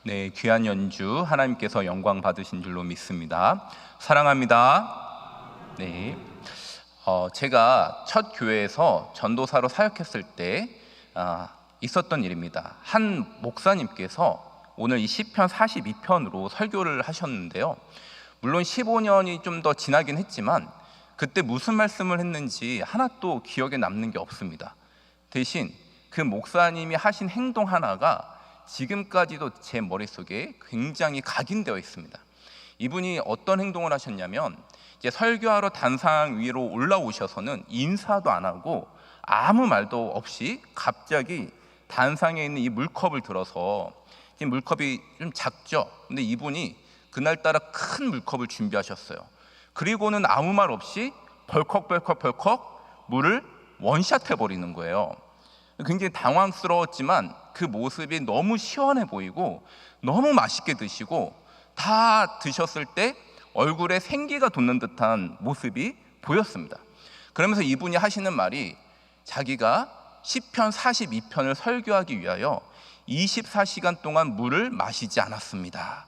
네, 귀한 연주 하나님께서 영광 받으신 줄로 믿습니다. 사랑합니다. 네, 제가 첫 교회에서 전도사로 사역했을 때 있었던 일입니다. 한 목사님께서 오늘 이 시편 42편으로 설교를 하셨는데요. 물론 15년이 좀 더 지나긴 했지만 그때 무슨 말씀을 했는지 하나도 기억에 남는 게 없습니다. 대신 그 목사님이 하신 행동 하나가 지금까지도 제 머릿속에 굉장히 각인되어 있습니다. 이분이 어떤 행동을 하셨냐면, 이제 설교하러 단상 위로 올라오셔서는 인사도 안 하고 아무 말도 없이 갑자기 단상에 있는 이 물컵을 들어서, 이 물컵이 좀 작죠. 근데 이분이 그날따라 큰 물컵을 준비하셨어요. 그리고는 아무 말 없이 벌컥 물을 원샷 해버리는 거예요. 굉장히 당황스러웠지만 그 모습이 너무 시원해 보이고 너무 맛있게 드시고, 다 드셨을 때 얼굴에 생기가 돋는 듯한 모습이 보였습니다. 그러면서 이분이 하시는 말이, 자기가 시편 42편을 설교하기 위하여 24시간 동안 물을 마시지 않았습니다.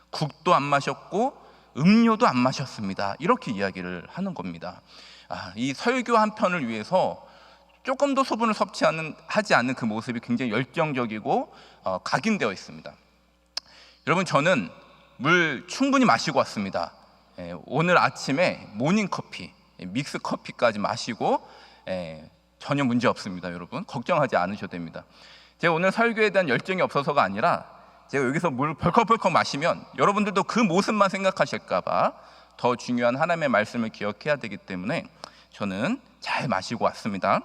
국도 안 마셨고 음료도 안 마셨습니다. 이렇게 이야기를 하는 겁니다. 이 설교 한 편을 위해서 조금도 수분을 섭취하지 않는 그 모습이 굉장히 열정적이고 각인되어 있습니다. 여러분, 저는 물 충분히 마시고 왔습니다. 오늘 아침에 모닝커피, 믹스커피까지 마시고 전혀 문제 없습니다. 여러분, 걱정하지 않으셔도 됩니다. 제가 오늘 설교에 대한 열정이 없어서가 아니라, 제가 여기서 물 벌컥 마시면 여러분들도 그 모습만 생각하실까 봐 더 중요한 하나님의 말씀을 기억해야 되기 때문에 저는 잘 마시고 왔습니다.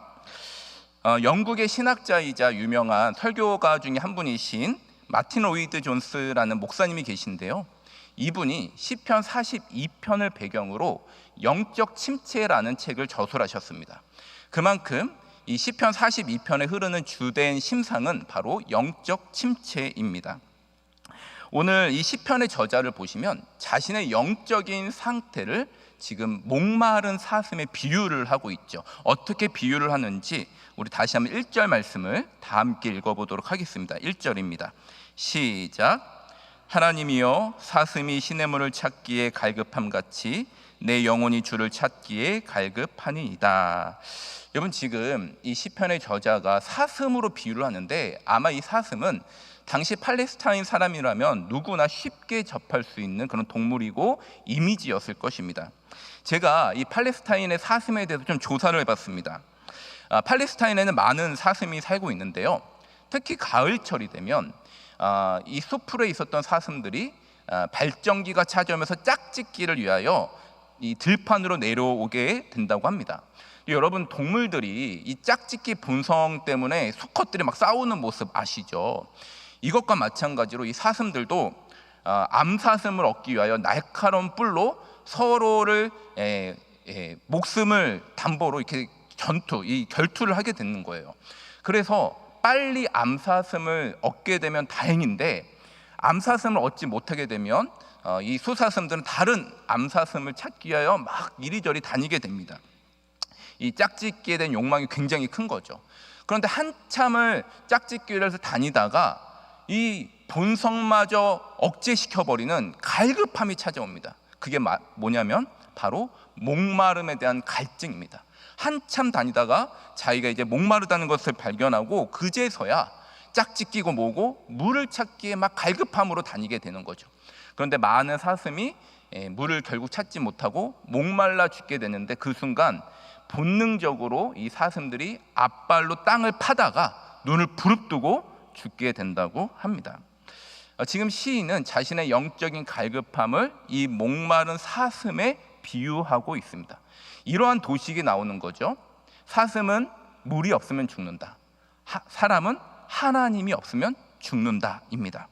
영국의 신학자이자 유명한 설교가 중에 한 분이신 마틴 로이드 존스라는 목사님이 계신데요. 이분이 시편 42편을 배경으로 영적 침체라는 책을 저술하셨습니다. 그만큼 이 시편 42편에 흐르는 주된 심상은 바로 영적 침체입니다. 오늘 이 시편의 저자를 보시면 자신의 영적인 상태를 지금 목마른 사슴에 비유를 하고 있죠. 어떻게 비유를 하는지 우리 다시 한번 1절 말씀을 다 함께 읽어보도록 하겠습니다. 1절입니다. 시작. 하나님이여, 사슴이 시냇물을 찾기에 갈급함같이 내 영혼이 주를 찾기에 갈급하니이다. 여러분, 지금 이 시편의 저자가 사슴으로 비유를 하는데, 아마 이 사슴은 당시 팔레스타인 사람이라면 누구나 쉽게 접할 수 있는 그런 동물이고 이미지였을 것입니다. 제가 이 팔레스타인의 사슴에 대해서 좀 조사를 해봤습니다. 팔레스타인에는 많은 사슴이 살고 있는데요. 특히 가을철이 되면 이 숲풀에 있었던 사슴들이 발정기가 찾아오면서 짝짓기를 위하여 이 들판으로 내려오게 된다고 합니다. 여러분, 동물들이 이 짝짓기 본성 때문에 수컷들이 막 싸우는 모습 아시죠? 이것과 마찬가지로 이 사슴들도 암사슴을 얻기 위하여 날카로운 뿔로 서로를 목숨을 담보로 이렇게 결투를 하게 되는 거예요. 그래서 빨리 암사슴을 얻게 되면 다행인데, 암사슴을 얻지 못하게 되면 이 수사슴들은 다른 암사슴을 찾기 위하여 막 이리저리 다니게 됩니다. 이 짝짓기에 대한 욕망이 굉장히 큰 거죠. 그런데 한참을 짝짓기를 해서 다니다가 이 본성마저 억제시켜버리는 갈급함이 찾아옵니다. 그게 뭐냐면 바로 목마름에 대한 갈증입니다. 한참 다니다가 자기가 이제 목마르다는 것을 발견하고 그제서야 짝짓기고 뭐고 물을 찾기에 막 갈급함으로 다니게 되는 거죠. 그런데 많은 사슴이 물을 결국 찾지 못하고 목말라 죽게 되는데, 그 순간 본능적으로 이 사슴들이 앞발로 땅을 파다가 눈을 부릅뜨고 죽게 된다고 합니다. 지금 시인은 자신의 영적인 갈급함을 이 목마른 사슴에 비유하고 있습니다. 이러한 도식이 나오는 거죠. 사슴은 물이 없으면 죽는다, 사람은 하나님이 없으면 죽는다입니다.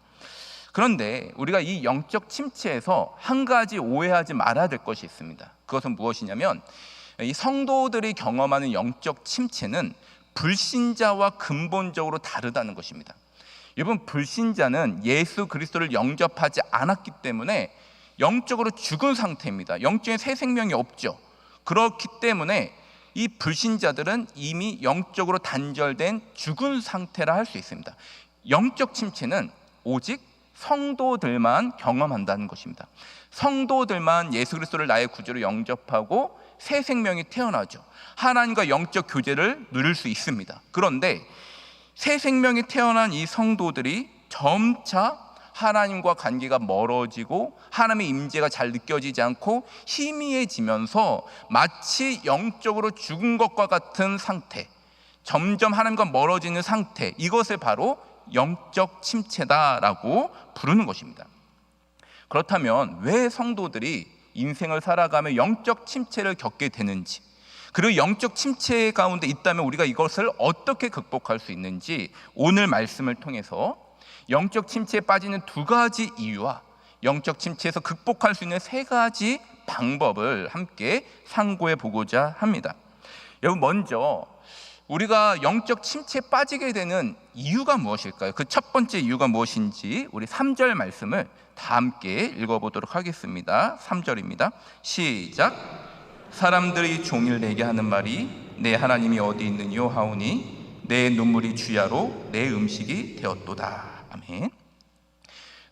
그런데 우리가 이 영적 침체에서 한 가지 오해하지 말아야 될 것이 있습니다. 그것은 무엇이냐면, 이 성도들이 경험하는 영적 침체는 불신자와 근본적으로 다르다는 것입니다. 여러분, 불신자는 예수 그리스도를 영접하지 않았기 때문에 영적으로 죽은 상태입니다. 영적인 새 생명이 없죠. 그렇기 때문에 이 불신자들은 이미 영적으로 단절된 죽은 상태라 할 수 있습니다. 영적 침체는 오직 성도들만 경험한다는 것입니다. 성도들만 예수 그리스도를 나의 구주로 영접하고 새 생명이 태어나죠. 하나님과 영적 교제를 누릴 수 있습니다. 그런데 새 생명이 태어난 이 성도들이 점차 하나님과 관계가 멀어지고 하나님의 임재가 잘 느껴지지 않고 희미해지면서 마치 영적으로 죽은 것과 같은 상태, 점점 하나님과 멀어지는 상태, 이것을 바로 영적 침체다라고 부르는 것입니다. 그렇다면 왜 성도들이 인생을 살아가며 영적 침체를 겪게 되는지, 그리고 영적 침체 가운데 있다면 우리가 이것을 어떻게 극복할 수 있는지 오늘 말씀을 통해서 영적 침체에 빠지는 두 가지 이유와 영적 침체에서 극복할 수 있는 세 가지 방법을 함께 상고해 보고자 합니다. 여러분, 먼저 우리가 영적 침체에 빠지게 되는 이유가 무엇일까요? 그 첫 번째 이유가 무엇인지 우리 3절 말씀을 다 함께 읽어보도록 하겠습니다. 3절입니다. 시작. 사람들이 종일 내게 하는 말이 내 하나님이 어디 있느뇨 하오니 내 눈물이 주야로 내 음식이 되었도다. 아멘.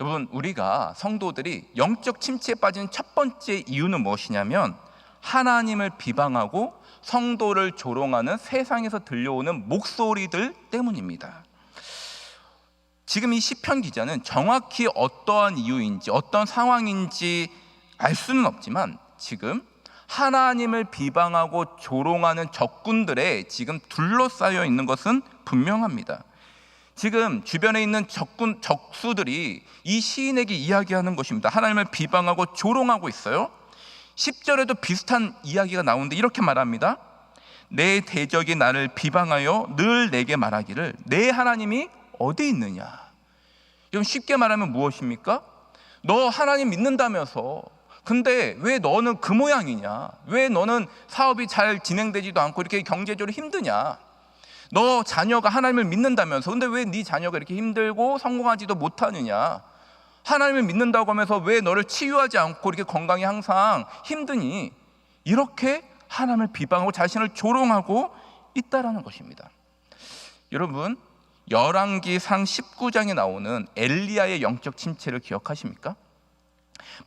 여러분, 우리가 성도들이 영적 침체에 빠진 첫 번째 이유는 무엇이냐면 하나님을 비방하고 성도를 조롱하는 세상에서 들려오는 목소리들 때문입니다. 지금 이 시편 기자는 정확히 어떠한 이유인지 어떤 상황인지 알 수는 없지만 지금 하나님을 비방하고 조롱하는 적군들에 지금 둘러싸여 있는 것은 분명합니다. 지금 주변에 있는 적수들이 이 시인에게 이야기하는 것입니다. 하나님을 비방하고 조롱하고 있어요. 10절에도 비슷한 이야기가 나오는데 이렇게 말합니다. 내 대적이 나를 비방하여 늘 내게 말하기를 내 하나님이 어디 있느냐. 여러분, 쉽게 말하면 무엇입니까? 너 하나님 믿는다면서 근데 왜 너는 그 모양이냐? 왜 너는 사업이 잘 진행되지도 않고 이렇게 경제적으로 힘드냐? 너 자녀가 하나님을 믿는다면서 근데 왜 네 자녀가 이렇게 힘들고 성공하지도 못하느냐? 하나님을 믿는다고 하면서 왜 너를 치유하지 않고 이렇게 건강이 항상 힘드니? 이렇게 하나님을 비방하고 자신을 조롱하고 있다라는 것입니다. 여러분, 열왕기상 19장에 나오는 엘리야의 영적 침체를 기억하십니까?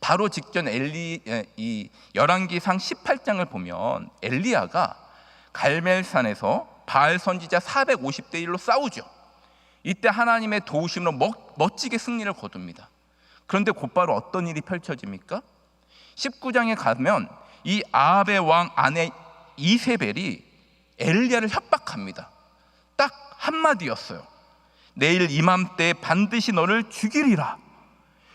바로 직전 이 열왕기상 18장을 보면 엘리야가 갈멜산에서 바알 선지자 450대 1로 싸우죠. 이때 하나님의 도우심으로 멋지게 승리를 거둡니다. 그런데 곧바로 어떤 일이 펼쳐집니까? 19장에 가면 이 아합의 왕 아내 이세벨이 엘리야를 협박합니다. 딱 한마디였어요. 내일 이맘때 반드시 너를 죽이리라.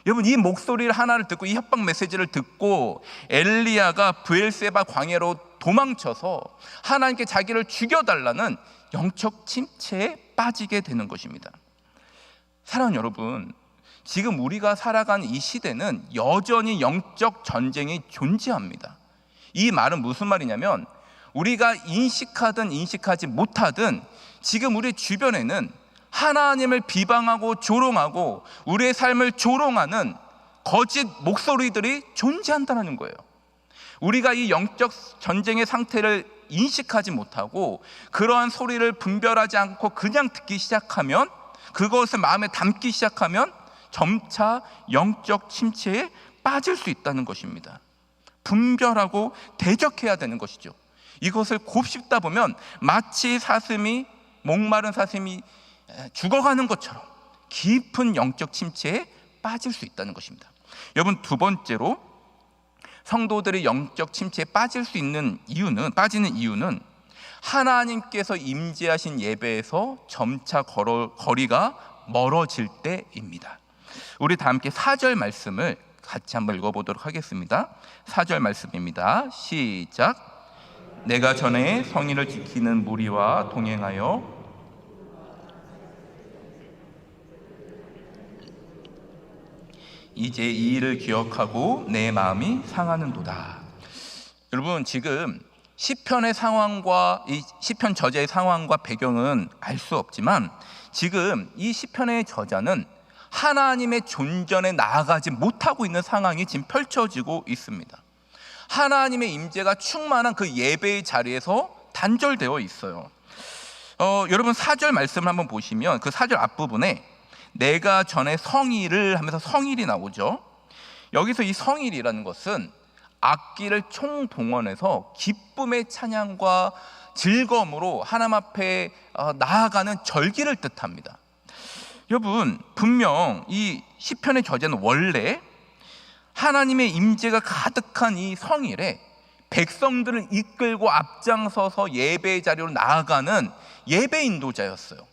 여러분, 이 목소리를 하나를 듣고 이 협박 메시지를 듣고 엘리야가 브엘세바 광야로 도망쳐서 하나님께 자기를 죽여달라는 영적 침체에 빠지게 되는 것입니다. 사랑하는 여러분, 지금 우리가 살아가는 이 시대는 여전히 영적 전쟁이 존재합니다. 이 말은 무슨 말이냐면 우리가 인식하든 인식하지 못하든 지금 우리 주변에는 하나님을 비방하고 조롱하고 우리의 삶을 조롱하는 거짓 목소리들이 존재한다는 거예요. 우리가 이 영적 전쟁의 상태를 인식하지 못하고 그러한 소리를 분별하지 않고 그냥 듣기 시작하면, 그것을 마음에 담기 시작하면 점차 영적 침체에 빠질 수 있다는 것입니다. 분별하고 대적해야 되는 것이죠. 이것을 곱씹다 보면 마치 목마른 사슴이 죽어가는 것처럼 깊은 영적 침체에 빠질 수 있다는 것입니다. 여러분, 두 번째로 성도들이 영적 침체에 빠지는 이유는 하나님께서 임재하신 예배에서 점차 거리가 멀어질 때입니다. 우리 다 함께 4절 말씀을 같이 한번 읽어보도록 하겠습니다. 4절 말씀입니다. 시작. 내가 전에 성의를 지키는 무리와 동행하여 이제 이 일을 기억하고 내 마음이 상하는도다. 여러분, 지금 시편의 상황과 이 시편 저자의 상황과 배경은 알 수 없지만 지금 이 시편의 저자는 하나님의 존전에 나아가지 못하고 있는 상황이 지금 펼쳐지고 있습니다. 하나님의 임재가 충만한 그 예배의 자리에서 단절되어 있어요. 여러분, 4절 말씀을 한번 보시면 그 4절 앞부분에 내가 전에 성일을 하면서 성일이 나오죠. 여기서 이 성일이라는 것은 악기를 총동원해서 기쁨의 찬양과 즐거움으로 하나님 앞에 나아가는 절기를 뜻합니다. 여러분, 분명 이 시편의 저자는 원래 하나님의 임재가 가득한 이 성일에 백성들을 이끌고 앞장서서 예배의 자리로 나아가는 예배 인도자였어요.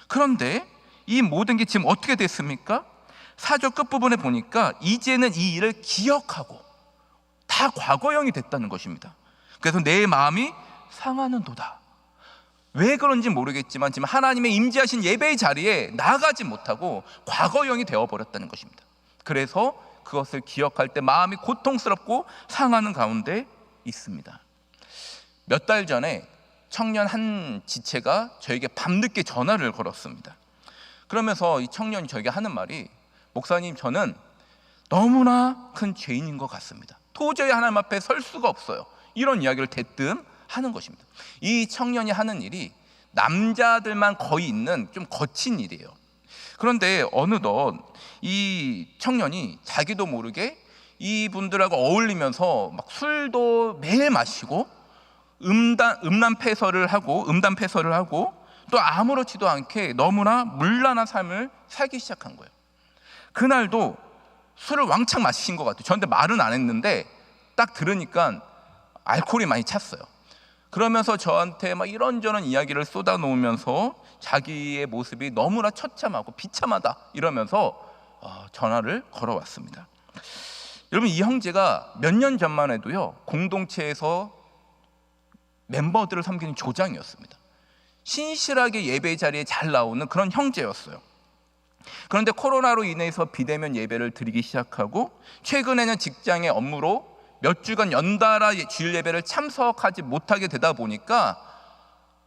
그런데 이 모든 게 지금 어떻게 됐습니까? 4절 끝부분에 보니까 이제는 이 일을 기억하고 다 과거형이 됐다는 것입니다. 그래서 내 마음이 상하는도다. 왜 그런지 모르겠지만 지금 하나님의 임재하신 예배의 자리에 나가지 못하고 과거형이 되어버렸다는 것입니다. 그래서 그것을 기억할 때 마음이 고통스럽고 상하는 가운데 있습니다. 몇 달 전에 청년 한 지체가 저에게 밤늦게 전화를 걸었습니다. 그러면서 이 청년이 저에게 하는 말이, 목사님, 저는 너무나 큰 죄인인 것 같습니다. 도저히 하나님 앞에 설 수가 없어요. 이런 이야기를 대뜸 하는 것입니다. 이 청년이 하는 일이 남자들만 거의 있는 좀 거친 일이에요. 그런데 어느덧 이 청년이 자기도 모르게 이분들하고 어울리면서 막 술도 매일 마시고 음란 패설을 하고 또 아무렇지도 않게 너무나 문란한 삶을 살기 시작한 거예요. 그날도 술을 왕창 마신 것 같아요. 저한테 말은 안 했는데 딱 들으니까 알코올이 많이 찼어요. 그러면서 저한테 막 이런저런 이야기를 쏟아놓으면서 자기의 모습이 너무나 처참하고 비참하다 이러면서 전화를 걸어왔습니다. 여러분, 이 형제가 몇 년 전만 해도요, 공동체에서 멤버들을 섬기는 조장이었습니다. 신실하게 예배 자리에 잘 나오는 그런 형제였어요. 그런데 코로나로 인해서 비대면 예배를 드리기 시작하고 최근에는 직장의 업무로 몇 주간 연달아 주일 예배를 참석하지 못하게 되다 보니까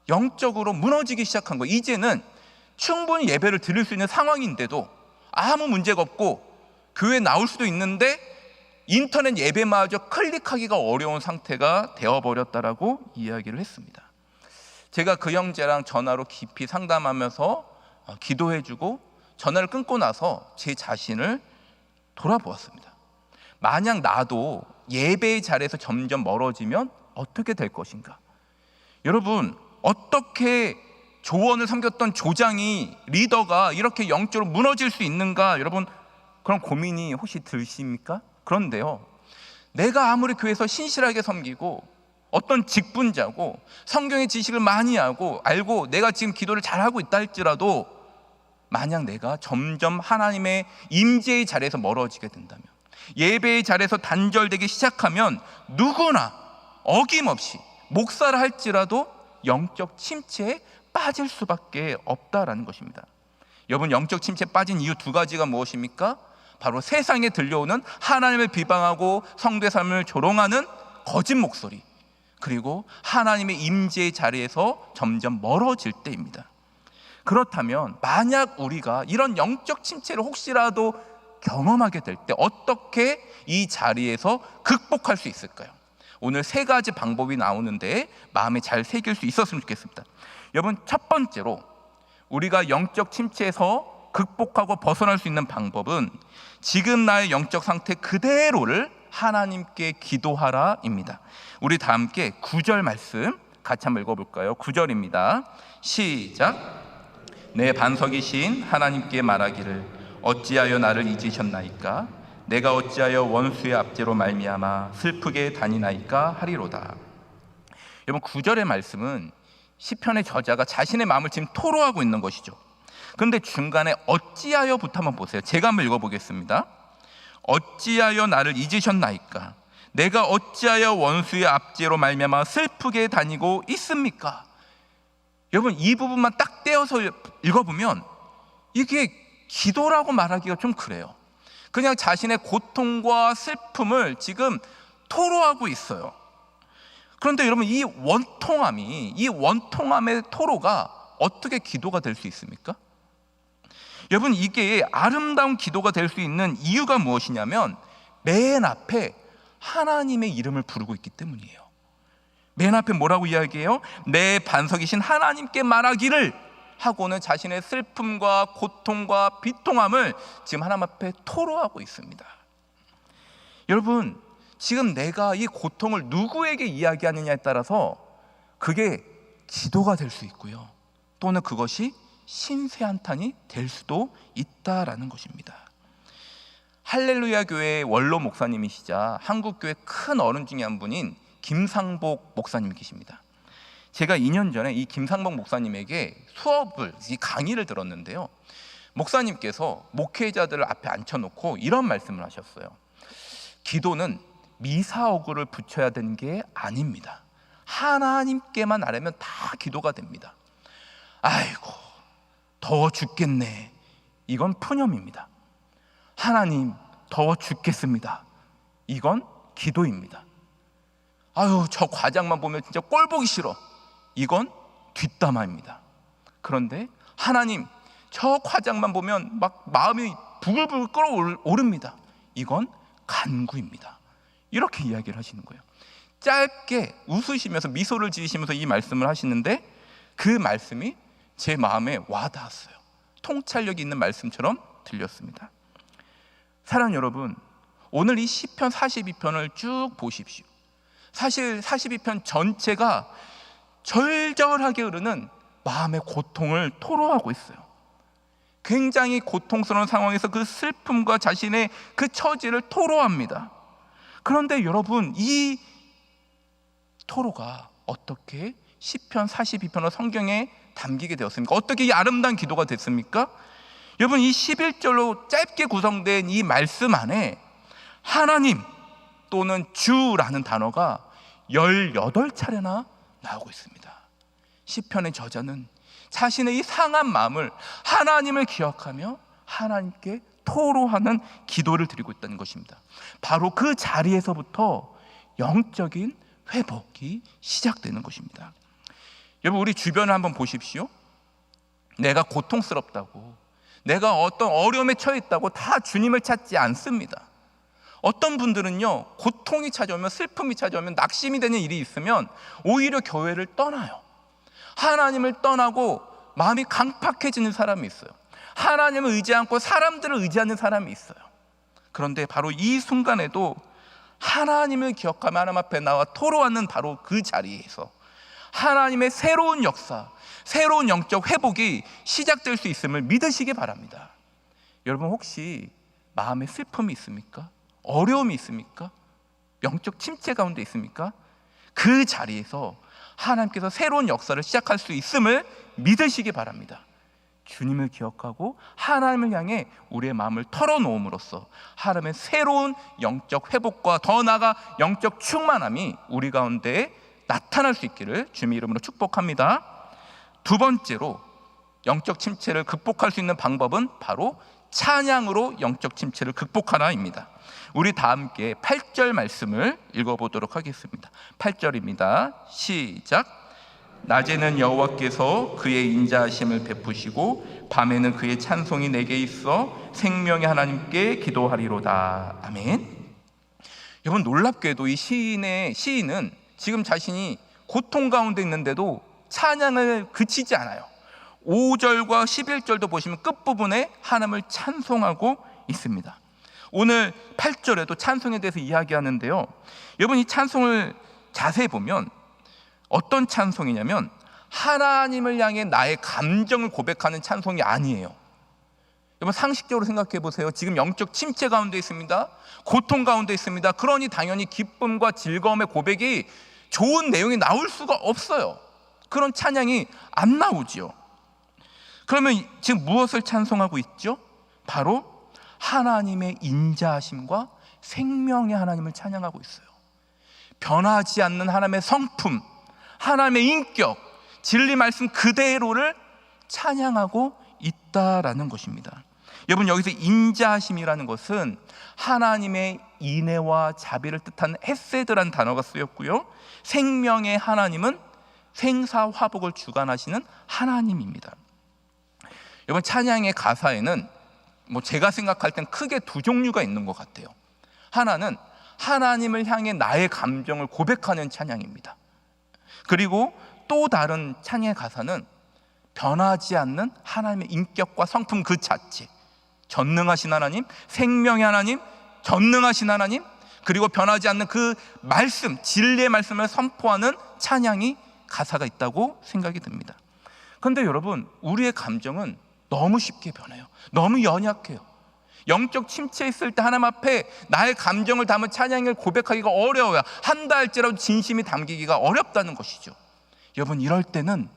영적으로 무너지기 시작한 거예요. 이제는 충분히 예배를 드릴 수 있는 상황인데도 아무 문제가 없고 교회에 나올 수도 있는데 인터넷 예배마저 클릭하기가 어려운 상태가 되어버렸다라고 이야기를 했습니다. 제가 그 형제랑 전화로 깊이 상담하면서 기도해주고 전화를 끊고 나서 제 자신을 돌아보았습니다. 만약 나도 예배의 자리에서 점점 멀어지면 어떻게 될 것인가? 여러분, 어떻게 조언을 섬겼던 조장이, 리더가 이렇게 영적으로 무너질 수 있는가? 여러분, 그런 고민이 혹시 드십니까? 그런데요, 내가 아무리 교회에서 신실하게 섬기고 어떤 직분자고 성경의 지식을 많이 알고 내가 지금 기도를 잘하고 있다 할지라도 만약 내가 점점 하나님의 임재의 자리에서 멀어지게 된다면, 예배의 자리에서 단절되기 시작하면 누구나 어김없이 목사를 할지라도 영적 침체에 빠질 수밖에 없다라는 것입니다. 여러분, 영적 침체에 빠진 이유 두 가지가 무엇입니까? 바로 세상에 들려오는 하나님을 비방하고 성도의 삶을 조롱하는 거짓 목소리, 그리고 하나님의 임재의 자리에서 점점 멀어질 때입니다. 그렇다면 만약 우리가 이런 영적 침체를 혹시라도 경험하게 될 때 어떻게 이 자리에서 극복할 수 있을까요? 오늘 세 가지 방법이 나오는데 마음에 잘 새길 수 있었으면 좋겠습니다. 여러분, 첫 번째로 우리가 영적 침체에서 극복하고 벗어날 수 있는 방법은 지금 나의 영적 상태 그대로를 하나님께 기도하라입니다. 우리 다 함께 9절 말씀 같이 한번 읽어볼까요? 9절입니다. 시작. 내 반석이신 하나님께 말하기를 어찌하여 나를 잊으셨나이까? 내가 어찌하여 원수의 압제로 말미암아 슬프게 다니나이까 하리로다. 여러분, 9절의 말씀은 시편의 저자가 자신의 마음을 지금 토로하고 있는 것이죠. 그런데 중간에 어찌하여부터 한번 보세요. 제가 한번 읽어보겠습니다. 어찌하여 나를 잊으셨나이까? 내가 어찌하여 원수의 압제로 말미암아 슬프게 다니고 있습니까? 여러분, 이 부분만 딱 떼어서 읽어보면 이게 기도라고 말하기가 좀 그래요. 그냥 자신의 고통과 슬픔을 지금 토로하고 있어요. 그런데 여러분, 이 원통함의 토로가 어떻게 기도가 될 수 있습니까? 여러분, 이게 아름다운 기도가 될 수 있는 이유가 무엇이냐면 맨 앞에 하나님의 이름을 부르고 있기 때문이에요. 맨 앞에 뭐라고 이야기해요? 내 반석이신 하나님께 말하기를 하고는 자신의 슬픔과 고통과 비통함을 지금 하나님 앞에 토로하고 있습니다. 여러분, 지금 내가 이 고통을 누구에게 이야기하느냐에 따라서 그게 기도가 될 수 있고요, 또는 그것이 신세한탄이 될 수도 있다라는 것입니다. 할렐루야 교회 원로 목사님이시자 한국교회 큰 어른 중에 한 분인 김상복 목사님 계십니다. 제가 2년 전에 이 김상복 목사님에게 이 강의를 들었는데요, 목사님께서 목회자들을 앞에 앉혀놓고 이런 말씀을 하셨어요. 기도는 미사오구를 붙여야 되는 게 아닙니다. 하나님께만 아뢰면 다 기도가 됩니다. 아이고 더워 죽겠네, 이건 푸념입니다. 하나님 더워 죽겠습니다, 이건 기도입니다. 아유 저 과장만 보면 진짜 꼴 보기 싫어, 이건 뒷담화입니다. 그런데 하나님 저 과장만 보면 막 마음이 부글부글 끓어오릅니다, 이건 간구입니다. 이렇게 이야기를 하시는 거예요. 짧게 웃으시면서 미소를 지으시면서 이 말씀을 하시는데 그 말씀이 제 마음에 와닿았어요. 통찰력이 있는 말씀처럼 들렸습니다. 사랑하는 여러분, 오늘 이 시편 42편을 쭉 보십시오. 사실 42편 전체가 절절하게 흐르는 마음의 고통을 토로하고 있어요. 굉장히 고통스러운 상황에서 그 슬픔과 자신의 그 처지를 토로합니다. 그런데 여러분, 이 토로가 어떻게 시편 42편의 성경에 담기게 되었습니까? 어떻게 이 아름다운 기도가 됐습니까? 여러분, 이 11절로 짧게 구성된 이 말씀 안에 하나님 또는 주라는 단어가 18차례나 나오고 있습니다. 시편의 저자는 자신의 이 상한 마음을 하나님을 기억하며 하나님께 토로하는 기도를 드리고 있다는 것입니다. 바로 그 자리에서부터 영적인 회복이 시작되는 것입니다. 여러분, 우리 주변을 한번 보십시오. 내가 고통스럽다고, 내가 어떤 어려움에 처해 있다고 다 주님을 찾지 않습니다. 어떤 분들은요, 고통이 찾아오면, 슬픔이 찾아오면, 낙심이 되는 일이 있으면 오히려 교회를 떠나요. 하나님을 떠나고 마음이 강팍해지는 사람이 있어요. 하나님을 의지 않고 사람들을 의지하는 사람이 있어요. 그런데 바로 이 순간에도 하나님을 기억하며 하나님 앞에 나와 토로하는 바로 그 자리에서 하나님의 새로운 역사, 새로운 영적 회복이 시작될 수 있음을 믿으시기 바랍니다. 여러분, 혹시 마음에 슬픔이 있습니까? 어려움이 있습니까? 영적 침체 가운데 있습니까? 그 자리에서 하나님께서 새로운 역사를 시작할 수 있음을 믿으시기 바랍니다. 주님을 기억하고 하나님을 향해 우리의 마음을 털어놓음으로써 하나님의 새로운 영적 회복과 더 나아가 영적 충만함이 우리 가운데 나타날 수 있기를 주님의 이름으로 축복합니다. 두 번째로 영적 침체를 극복할 수 있는 방법은 바로 찬양으로 영적 침체를 극복하라입니다. 우리 다 함께 8절 말씀을 읽어보도록 하겠습니다. 8절입니다. 시작. 낮에는 여호와께서 그의 인자하심을 베푸시고 밤에는 그의 찬송이 내게 있어 생명의 하나님께 기도하리로다. 아멘. 여러분, 놀랍게도 이 시인은 지금 자신이 고통 가운데 있는데도 찬양을 그치지 않아요. 5절과 11절도 보시면 끝부분에 하나님을 찬송하고 있습니다. 오늘 8절에도 찬송에 대해서 이야기하는데요, 여러분, 이 찬송을 자세히 보면 어떤 찬송이냐면 하나님을 향해 나의 감정을 고백하는 찬송이 아니에요. 여러분, 상식적으로 생각해 보세요. 지금 영적 침체 가운데 있습니다. 고통 가운데 있습니다. 그러니 당연히 기쁨과 즐거움의 고백이 좋은 내용이 나올 수가 없어요. 그런 찬양이 안 나오죠. 그러면 지금 무엇을 찬송하고 있죠? 바로 하나님의 인자하심과 생명의 하나님을 찬양하고 있어요. 변하지 않는 하나님의 성품, 하나님의 인격, 진리 말씀 그대로를 찬양하고 있다라는 것입니다. 여러분, 여기서 인자하심이라는 것은 하나님의 인애와 자비를 뜻하는 헤세드라는 단어가 쓰였고요, 생명의 하나님은 생사화복을 주관하시는 하나님입니다. 여러분, 찬양의 가사에는 제가 생각할 땐 크게 두 종류가 있는 것 같아요. 하나는 하나님을 향해 나의 감정을 고백하는 찬양입니다. 그리고 또 다른 찬양의 가사는 변하지 않는 하나님의 인격과 성품 그 자체, 전능하신 하나님, 생명의 하나님, 전능하신 하나님, 그리고 변하지 않는 그 말씀, 진리의 말씀을 선포하는 찬양이 가사가 있다고 생각이 듭니다. 그런데 여러분, 우리의 감정은 너무 쉽게 변해요. 너무 연약해요. 영적 침체에 있을 때 하나님 앞에 나의 감정을 담은 찬양을 고백하기가 어려워요. 한다 할지라도 진심이 담기기가 어렵다는 것이죠. 여러분, 이럴 때는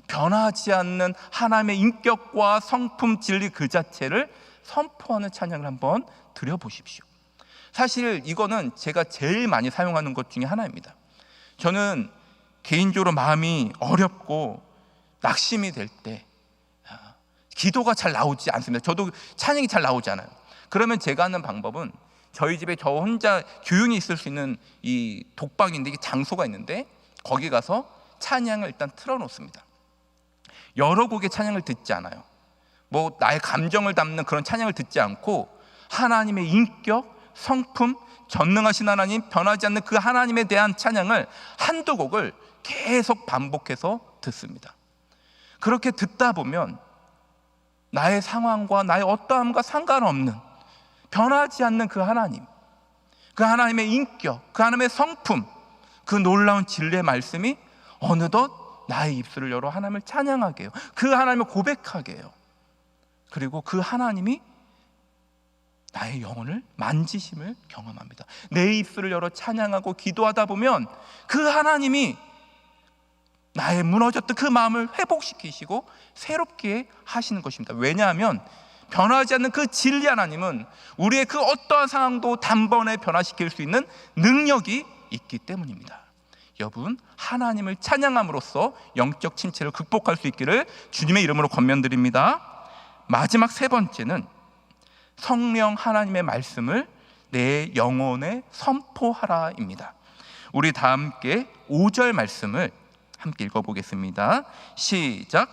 변하지 않는 하나님의 인격과 성품, 진리 그 자체를 선포하는 찬양을 한번 드려보십시오. 사실 이거는 제가 제일 많이 사용하는 것 중에 하나입니다. 저는 개인적으로 마음이 어렵고 낙심이 될 때 기도가 잘 나오지 않습니다. 저도 찬양이 잘 나오지 않아요. 그러면 제가 하는 방법은, 저희 집에 저 혼자 조용히 있을 수 있는 이 독방인데, 이게 장소가 있는데 거기 가서 찬양을 일단 틀어놓습니다. 여러 곡의 찬양을 듣지 않아요. 뭐 나의 감정을 담는 그런 찬양을 듣지 않고 하나님의 인격, 성품, 전능하신 하나님, 변하지 않는 그 하나님에 대한 찬양을 한두 곡을 계속 반복해서 듣습니다. 그렇게 듣다 보면 나의 상황과 나의 어떠함과 상관없는 변하지 않는 그 하나님, 그 하나님의 인격, 그 하나님의 성품, 그 놀라운 진리의 말씀이 어느덧 나의 입술을 열어 하나님을 찬양하게 해요. 그 하나님을 고백하게 해요. 그리고 그 하나님이 나의 영혼을 만지심을 경험합니다. 내 입술을 열어 찬양하고 기도하다 보면 그 하나님이 나의 무너졌던 그 마음을 회복시키시고 새롭게 하시는 것입니다. 왜냐하면 변하지 않는 그 진리 하나님은 우리의 그 어떠한 상황도 단번에 변화시킬 수 있는 능력이 있기 때문입니다. 여러분, 하나님을 찬양함으로써 영적 침체를 극복할 수 있기를 주님의 이름으로 권면드립니다. 마지막 세 번째는 성령 하나님의 말씀을 내 영혼에 선포하라입니다. 우리 다 함께 5절 말씀을 함께 읽어보겠습니다. 시작.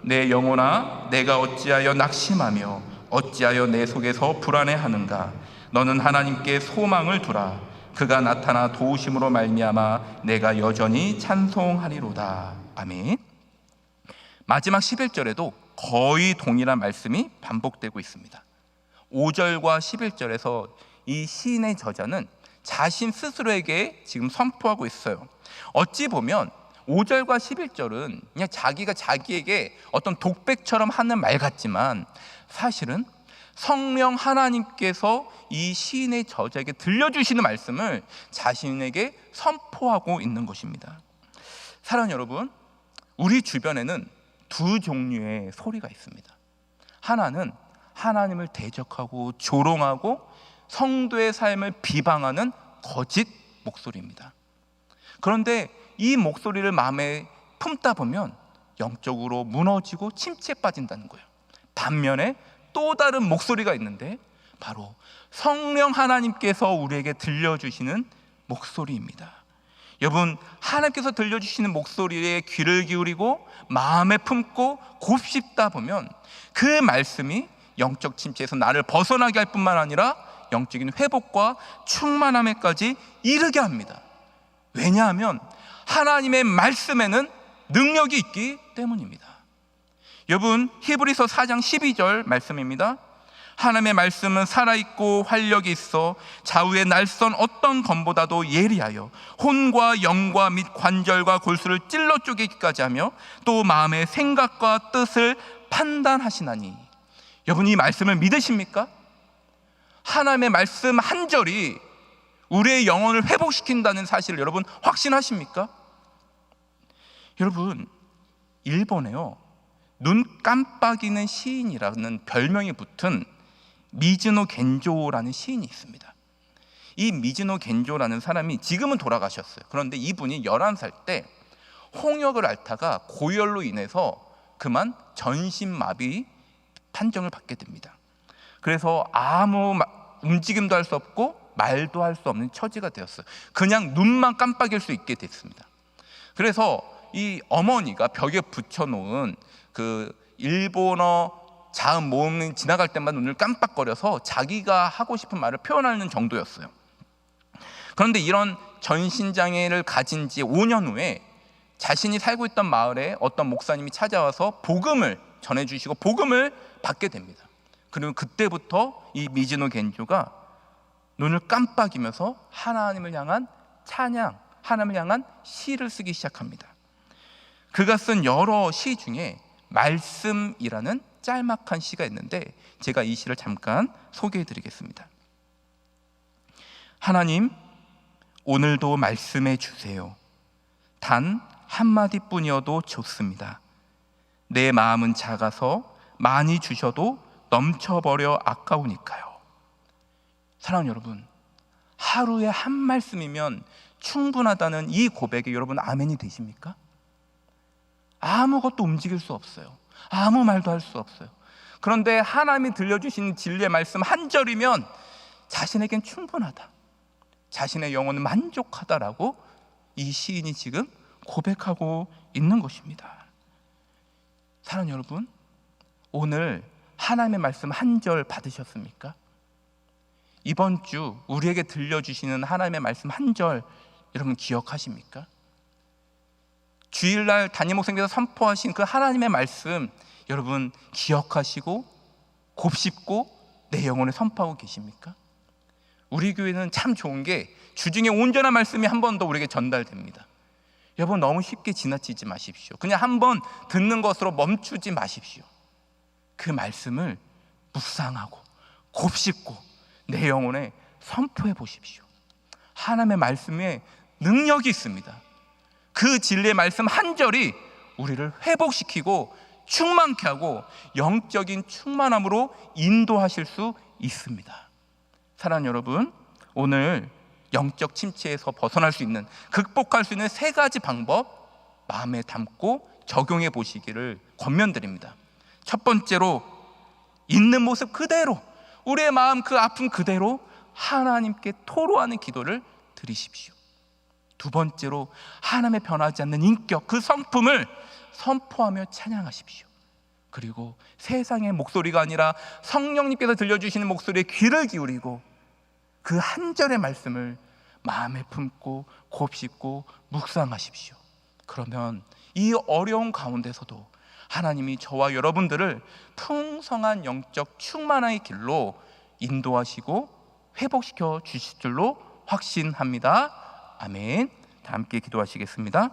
내 영혼아, 내가 어찌하여 낙심하며 어찌하여 내 속에서 불안해하는가. 너는 하나님께 소망을 두라. 그가 나타나 도우심으로 말미암아 내가 여전히 찬송하리로다. 아멘. 마지막 11절에도 거의 동일한 말씀이 반복되고 있습니다. 5절과 11절에서 이 시인의 저자는 자신 스스로에게 지금 선포하고 있어요. 어찌 보면 5절과 11절은 그냥 자기가 자기에게 어떤 독백처럼 하는 말 같지만, 사실은 성령 하나님께서 이 시인의 저자에게 들려주시는 말씀을 자신에게 선포하고 있는 것입니다. 사랑하는 여러분, 우리 주변에는 두 종류의 소리가 있습니다. 하나는 하나님을 대적하고 조롱하고 성도의 삶을 비방하는 거짓 목소리입니다. 그런데 이 목소리를 마음에 품다 보면 영적으로 무너지고 침체에 빠진다는 거예요. 반면에 또 다른 목소리가 있는데 바로 성령 하나님께서 우리에게 들려주시는 목소리입니다. 여러분, 하나님께서 들려주시는 목소리에 귀를 기울이고 마음에 품고 곱씹다 보면 그 말씀이 영적 침체에서 나를 벗어나게 할 뿐만 아니라 영적인 회복과 충만함에까지 이르게 합니다. 왜냐하면 하나님의 말씀에는 능력이 있기 때문입니다. 여러분, 히브리서 4장 12절 말씀입니다. 하나님의 말씀은 살아있고 활력이 있어 좌우의 날선 어떤 검보다도 예리하여 혼과 영과 및 관절과 골수를 찔러 쪼개기까지 하며 또 마음의 생각과 뜻을 판단하시나니. 여러분, 이 말씀을 믿으십니까? 하나님의 말씀 한 절이 우리의 영혼을 회복시킨다는 사실을 여러분 확신하십니까? 여러분, 일본에요, 눈 깜빡이는 시인이라는 별명이 붙은 미즈노 겐조라는 시인이 있습니다. 이 미즈노 겐조라는 사람이 지금은 돌아가셨어요. 그런데 이분이 11살 때 홍역을 앓다가 고열로 인해서 그만 전신마비 판정을 받게 됩니다. 그래서 아무 움직임도 할 수 없고 말도 할 수 없는 처지가 되었어요. 그냥 눈만 깜빡일 수 있게 됐습니다. 그래서 이 어머니가 벽에 붙여놓은 그 일본어 자음 모음이 지나갈 때마다 눈을 깜빡거려서 자기가 하고 싶은 말을 표현하는 정도였어요. 그런데 이런 전신장애를 가진 지 5년 후에 자신이 살고 있던 마을에 어떤 목사님이 찾아와서 복음을 전해주시고 복음을 받게 됩니다. 그리고 그때부터 이 미즈노 겐조가 눈을 깜빡이면서 하나님을 향한 찬양, 하나님을 향한 시를 쓰기 시작합니다. 그가 쓴 여러 시 중에 말씀이라는 짤막한 시가 있는데 제가 이 시를 잠깐 소개해 드리겠습니다. 하나님, 오늘도 말씀해 주세요. 단 한마디뿐이어도 좋습니다. 내 마음은 작아서 많이 주셔도 넘쳐버려 아까우니까요. 사랑하는 여러분, 하루에 한 말씀이면 충분하다는 이 고백에 여러분 아멘이 되십니까? 아무것도 움직일 수 없어요. 아무 말도 할 수 없어요. 그런데 하나님이 들려주신 진리의 말씀 한 절이면 자신에겐 충분하다, 자신의 영혼은 만족하다라고 이 시인이 지금 고백하고 있는 것입니다. 사랑하는 여러분, 오늘 하나님의 말씀 한 절 받으셨습니까? 이번 주 우리에게 들려주시는 하나님의 말씀 한 절 여러분 기억하십니까? 주일날 담임 목사님께서 선포하신 그 하나님의 말씀 여러분 기억하시고 곱씹고 내 영혼에 선포하고 계십니까? 우리 교회는 참 좋은 게 주중에 온전한 말씀이 한 번 더 우리에게 전달됩니다. 여러분 너무 쉽게 지나치지 마십시오. 그냥 한 번 듣는 것으로 멈추지 마십시오. 그 말씀을 묵상하고 곱씹고 내 영혼에 선포해 보십시오. 하나님의 말씀에 능력이 있습니다. 그 진리의 말씀 한 절이 우리를 회복시키고 충만케 하고 영적인 충만함으로 인도하실 수 있습니다. 사랑하는 여러분, 오늘 영적 침체에서 벗어날 수 있는, 극복할 수 있는 세 가지 방법 마음에 담고 적용해 보시기를 권면드립니다. 첫 번째로, 있는 모습 그대로, 우리의 마음 그 아픔 그대로 하나님께 토로하는 기도를 드리십시오. 두 번째로, 하나님의 변하지 않는 인격 그 성품을 선포하며 찬양하십시오. 그리고 세상의 목소리가 아니라 성령님께서 들려주시는 목소리에 귀를 기울이고 그 한 절의 말씀을 마음에 품고 곱씹고 묵상하십시오. 그러면 이 어려운 가운데서도 하나님이 저와 여러분들을 풍성한 영적 충만의 길로 인도하시고 회복시켜 주실 줄로 확신합니다. 아멘. 다 함께 기도하시겠습니다.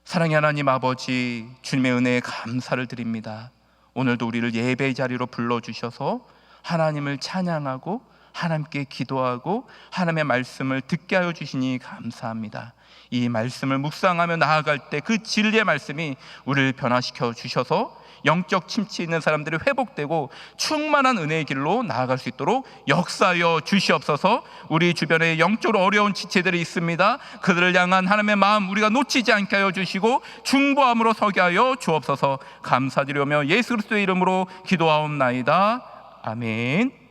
사랑의 하나님 아버지, 주님의 은혜에 감사를 드립니다. 오늘도 우리를 예배의 자리로 불러주셔서 하나님을 찬양하고 하나님께 기도하고 하나님의 말씀을 듣게 하여 주시니 감사합니다. 이 말씀을 묵상하며 나아갈 때 그 진리의 말씀이 우리를 변화시켜 주셔서 영적 침체에 있는 사람들이 회복되고 충만한 은혜의 길로 나아갈 수 있도록 역사하여 주시옵소서. 우리 주변에 영적으로 어려운 지체들이 있습니다. 그들을 향한 하나님의 마음 우리가 놓치지 않게 하여 주시고 중보함으로 서게 하여 주옵소서. 감사드리며 예수 그리스도의 이름으로 기도하옵나이다. 아멘.